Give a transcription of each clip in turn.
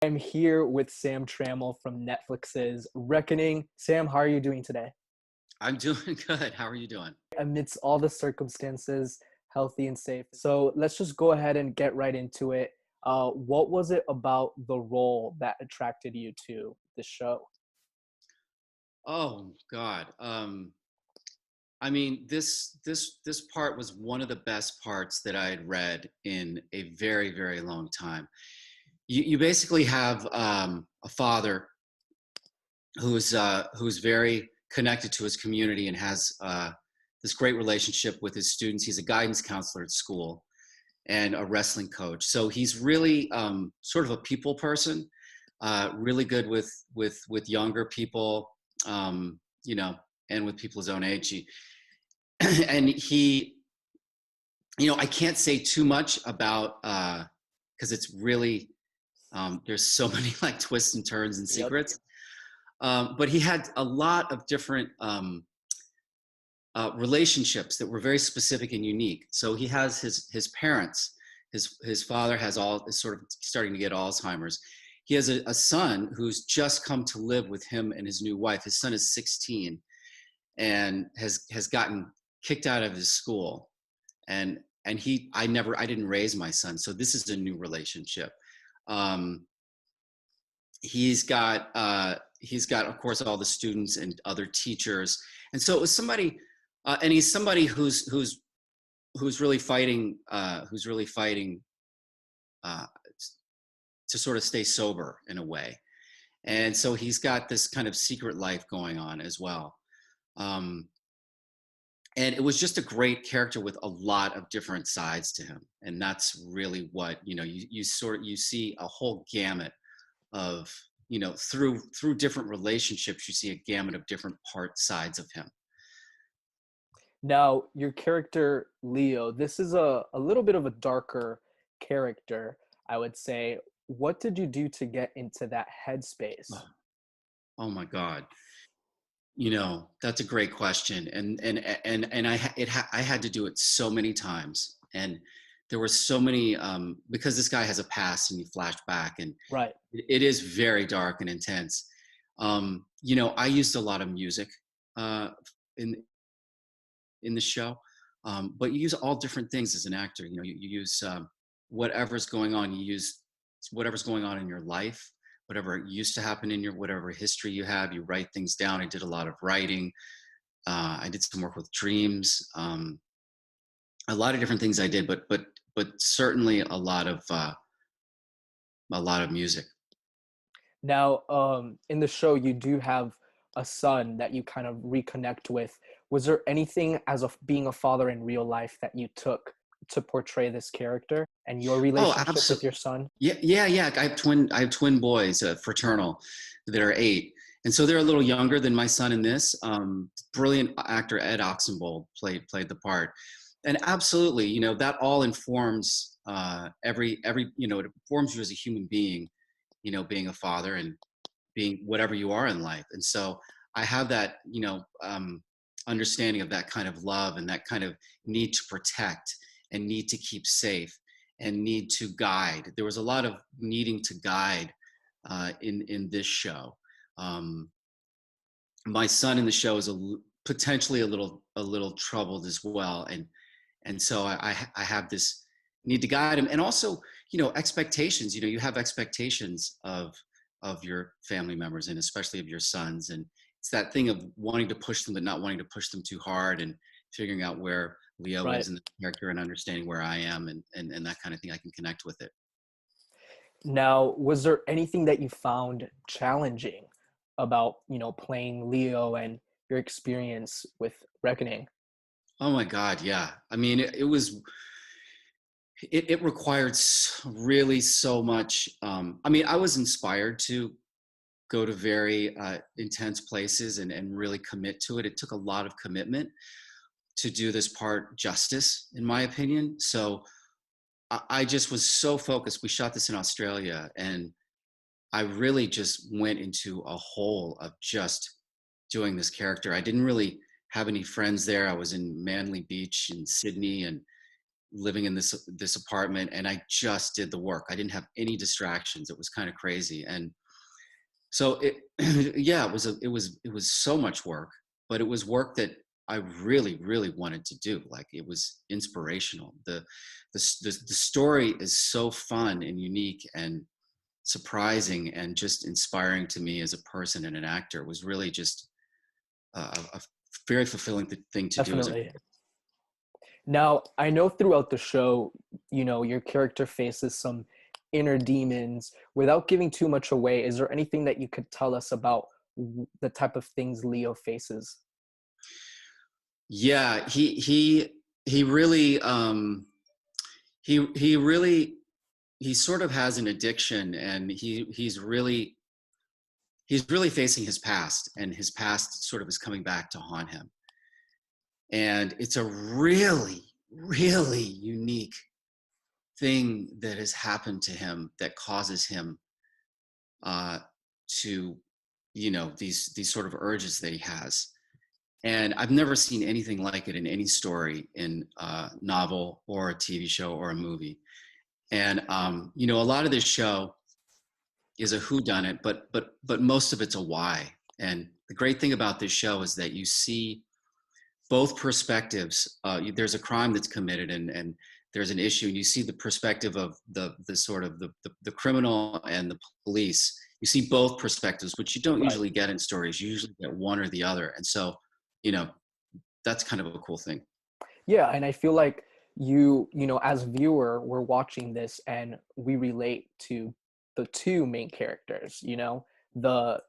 I'm here with Sam Trammell from Netflix's Reckoning. Sam, how are you doing today? I'm doing good. How are you doing? Amidst all the circumstances, healthy and safe. So let's just go ahead and get right into it. What was it about the role that attracted you to the show? Oh God. I mean, this part was one of the best parts that I had read in a very, very long time. You basically have a father who's very connected to his community and has this great relationship with his students. He's a guidance counselor at school and a wrestling coach. So he's really sort of a people person, really good with younger people, you know, and with people his own age. And he, I can't say too much about because it's really there's so many like twists and turns and Yep. secrets. But he had a lot of different relationships that were very specific and unique. So he has his parents. His father is sort of starting to get Alzheimer's. He has a son who's just come to live with him and his new wife. His son is 16 and has gotten kicked out of his school. And I didn't raise my son, so this is a new relationship. Um, he's got of course all the students and other teachers, and so it was somebody, and he's somebody who's really fighting uh, to sort of stay sober in a way. And so he's got this kind of secret life going on as well. Um, and it was just a great character with a lot of different sides to him. And that's really what, you see a whole gamut of, through different relationships, you see a gamut of different sides of him. Now, your character, Leo, this is a little bit of a darker character, I would say. What did you do to get into that headspace? Oh, oh my God. That's a great question. And I had to do it so many times. And there were so many, because this guy has a past and you flash back, and Right. it is very dark and intense. I used a lot of music uh, in the show, but you use all different things as an actor. You use whatever's going on. You use whatever's going on in your life, whatever used to happen in your whatever history you have. You write things down. I did a lot of writing. I did some work with dreams. A lot of different things I did, but certainly a lot of music. Now, in the show, you do have a son that you kind of reconnect with. Was there anything as of being a father in real life that you took to portray this character and your Oh, relationship with absolutely. your son? Yeah, yeah, yeah. I have twin boys, fraternal, that are 8, and so they're a little younger than my son in this. Brilliant actor Ed Oxenbould played the part, and absolutely, that all informs every. It informs you as a human being, being a father and being whatever you are in life. And so I have that, understanding of that kind of love and that kind of need to protect and need to keep safe and need to guide. There was a lot of needing to guide in this show. Um, my son in the show is potentially a little troubled as well, and so I have this need to guide him, and also expectations. You have expectations of your family members, and especially of your sons, and it's that thing of wanting to push them but not wanting to push them too hard, and figuring out where Leo Right. is in the character and understanding where I am, and that kind of thing. I can connect with it. Now, was there anything that you found challenging about, playing Leo and your experience with Reckoning? Oh my God, yeah. I mean, it required really so much. I mean, I was inspired to go to very intense places and really commit to it. It took a lot of commitment to do this part justice, in my opinion. So I just was so focused. We shot this in Australia, and I really just went into a hole of just doing this character. I didn't really have any friends there. I was in Manly Beach in Sydney, and living in this apartment, and I just did the work. I didn't have any distractions. It was kind of crazy. And so it yeah, it was so much work, but it was work that I really really wanted to do. Like, it was inspirational. The story is so fun and unique and surprising and just inspiring to me as a person and an actor. It was really just a very fulfilling thing to do as a. Definitely. Now, I know throughout the show, your character faces some inner demons. Without giving too much away, is there anything that you could tell us about the type of things Leo faces? Yeah, he really he really he sort of has an addiction, and he's really facing his past, and his past sort of is coming back to haunt him. And it's a really really unique thing that has happened to him that causes him uh to, these sort of urges that he has. And I've never seen anything like it in any story, in a novel or a TV show or a movie. And a lot of this show is a whodunit, but most of it's a why. And the great thing about this show is that you see both perspectives. There's a crime that's committed, and there's an issue, and you see the perspective of the sort of the criminal and the police. You see both perspectives, which you don't Right. usually get in stories. You usually get one or the other. And so, you know, that's kind of a cool thing. Yeah, and I feel like as viewer, we're watching this and we relate to the two main characters, the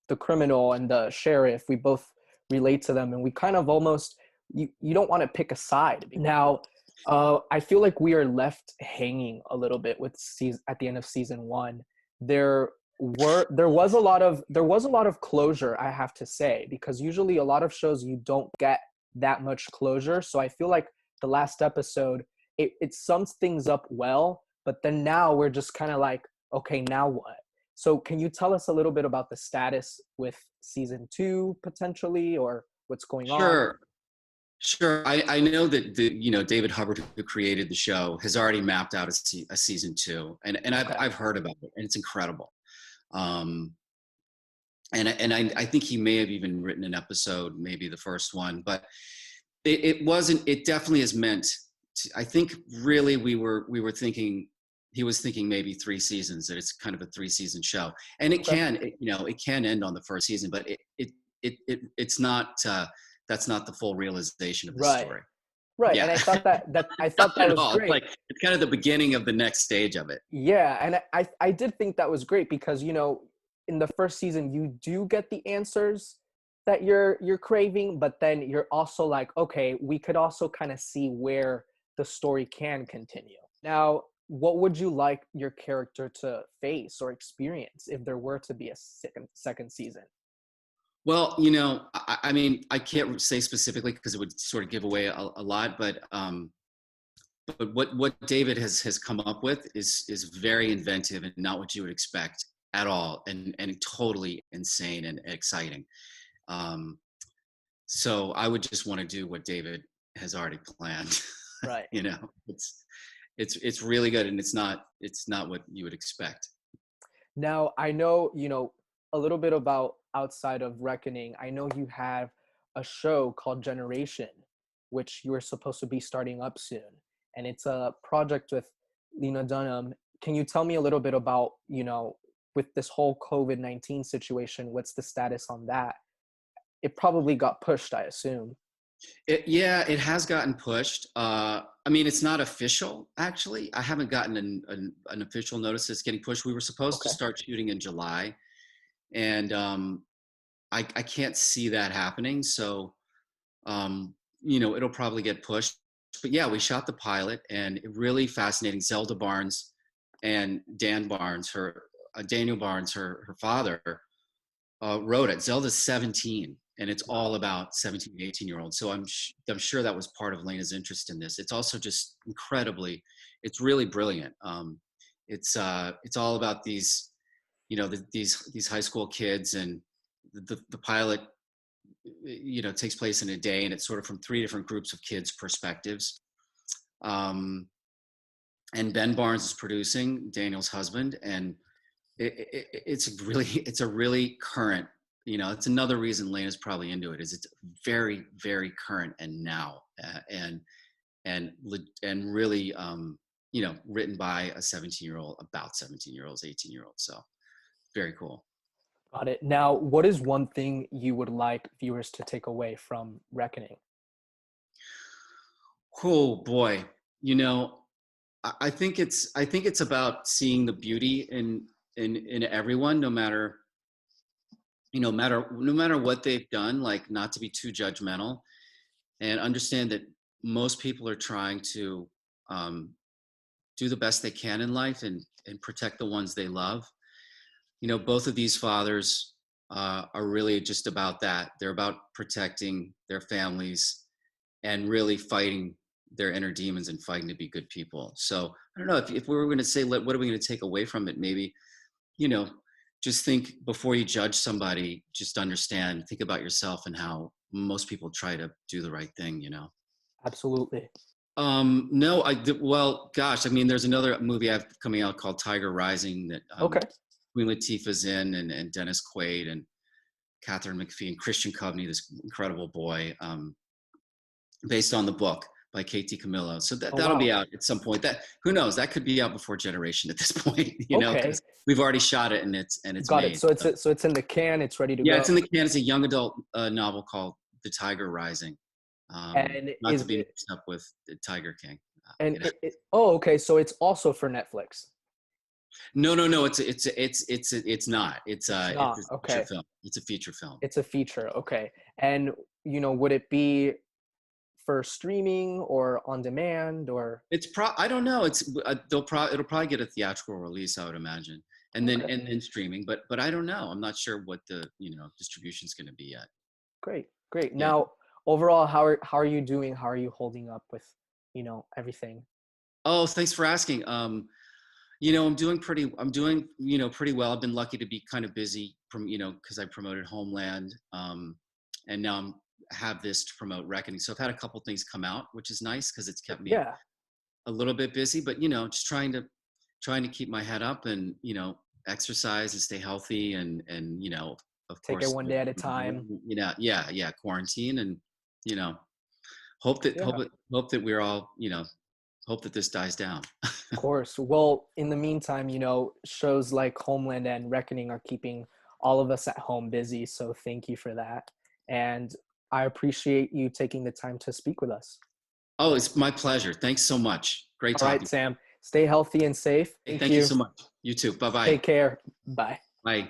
the criminal and the sheriff. We both relate to them, and we kind of almost you don't want to pick a side. Now, I feel like we are left hanging a little bit with season at the end of season one. There was a lot of closure, I have to say, because usually a lot of shows you don't get that much closure. So I feel like the last episode, it sums things up well, but then now we're just kind of like, okay, now what? So can you tell us a little bit about the status with season two potentially, or what's going on? Sure. Sure. I know that David Hubbard, who created the show, has already mapped out a season two, and I've Okay. I've heard about it, and it's incredible. Um, and I think he may have even written an episode, maybe the first one, but it wasn't. It definitely is meant. I think really we were thinking, he was thinking maybe 3 seasons, that it's kind of a 3 season show, and it Okay. can it can end on the first season, but it's not. That's not the full realization of the Right. story. Right. And Yeah, I thought that I not thought that at was all. It's great. like it's kind of the beginning of the next stage of it. Yeah, and I did think that was great because in the first season you do get the answers that you're craving, but then you're also like, okay, we could also kind of see where the story can continue. Now, what would you like your character to face or experience if there were to be a second season? Well, I mean, I can't say specifically because it would sort of give away a lot, but what David has come up with is very inventive and not what you would expect at all, and totally insane and exciting. Um, so I would just want to do what David has already planned. Right. you know, it's really good, and it's not what you would expect. Now, I know, a little bit about outside of Reckoning. I know you have a show called Generation, which you are supposed to be starting up soon. And it's a project with Lena Dunham. Can you tell me a little bit about, with this whole COVID-19 situation, what's the status on that? It probably got pushed, I assume. Yeah, it has gotten pushed. I mean, it's not official, actually. I haven't gotten an official notice it's getting pushed. We were supposed to Okay. start shooting in July, and I can't see that happening. So, it'll probably get pushed. But yeah, we shot the pilot, and it really fascinating. Zelda Barnes and Daniel Barnes, her father, wrote it. Zelda's 17, and it's all Wow. about 17, 18-year-olds. So I'm sure that was part of Lena's interest in this. It's also just incredibly, it's really brilliant. It's all about these, these high school kids, and the pilot, takes place in a day, and it's sort of from 3 different groups of kids' perspectives. Um, and Ben Barnes is producing, Daniel's husband, and it's a really current. It's another reason Lane is probably into it. Is it's very very current and now, and really written by a 17-year-old, about 17-year-olds, 18-year-olds. So very cool. Got it. Now, what is one thing you would like viewers to take away from Reckoning? Oh boy, you know, I think it's about seeing the beauty in everyone, no matter what they've done, like not to be too judgmental, and understand that most people are trying to um, do the best they can in life, and protect the ones they love. Both of these fathers are really just about that. They're about protecting their families and really fighting their inner demons and fighting to be good people. So I don't know if we were going to say, what are we going to take away from it? Maybe, you know, just think before you judge somebody, just understand, think about yourself and how most people try to do the right thing. Absolutely. No, well, gosh, I mean, there's another movie I have coming out called Tiger Rising that Okay. Queen Latifah's in, and Dennis Quaid and Catherine McPhee and Christian Coveney, this incredible boy, based on the book by Katie Camillo. So Oh, that'll be wow. out at some point. That, who knows? That could be out before Generation at this point, Okay. because we've already shot it, and it's Got it. made. So So. it's in the can. It's ready to Yeah, go. it's in the can. It's a young adult novel called The Tiger Rising. And Not to is be it? mixed up with The Tiger King. And oh, okay. So it's also for Netflix. No, no, no. It's not. It's It's not. a feature Okay. film. It's a feature film. It's a feature. Okay. And would it be for streaming or on demand or? I don't know. It'll probably get a theatrical release, I would imagine, Okay. and then streaming. But I don't know. I'm not sure what the distribution's going to be yet. Great. Great. Yeah. Now, overall, how are you doing? How are you holding up with, everything? Oh, thanks for asking. I'm doing pretty well. I've been lucky to be kind of busy from because I promoted Homeland, and now have this to promote Reckoning. So I've had a couple things come out, which is nice because it's kept me Yeah. a little bit busy. But just trying to keep my head up, and exercise and stay healthy, and of Take it course, one day at a time. yeah, quarantine, and you know hope that Yeah. we're all hope that this dies down. Of course. Well, in the meantime, shows like Homeland and Reckoning are keeping all of us at home busy. So thank you for that. And I appreciate you taking the time to speak with us. Oh, it's my pleasure. Thanks so much. Great All right, talking. Sam. Stay healthy and safe. Hey, Thank thank you you. so much. You too. Bye-bye. Take care. Bye. Bye.